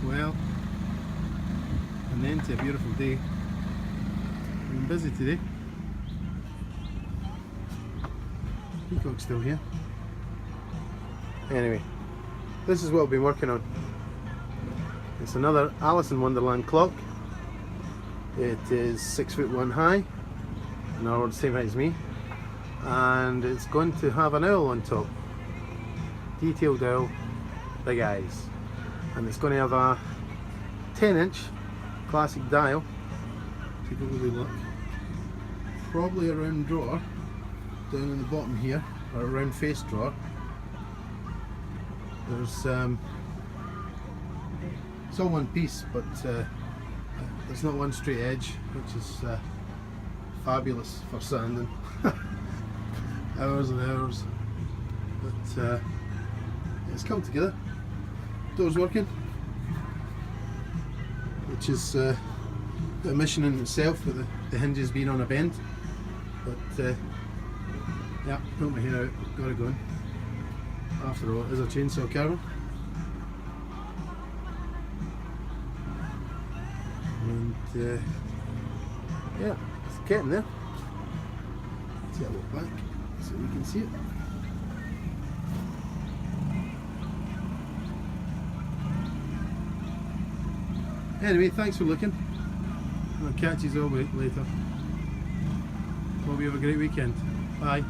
well, an end to a beautiful day. I've been busy today. Peacock's still here. Anyway, this is what I've been working on. It's another Alice in Wonderland clock. It is 6'1" high, in other words, same height as me, and it's going to have an owl on top. Detailed owl, big eyes, and it's going to have a 10-inch classic dial. Take a wee look. Probably a round drawer down in the bottom here, or a round face drawer. There's it's all one piece, but there's not one straight edge, which is fabulous for sanding. Hours and hours, but it's come together. Door's working, which is a mission in itself, with the hinges being on a bend. But yeah, pull my hair out, got it going. After all, it is a chainsaw carver. And yeah, it's getting there. Let's get a look back so we can see it. Anyway, thanks for looking. I'll catch you all later. Hope you have a great weekend. Bye.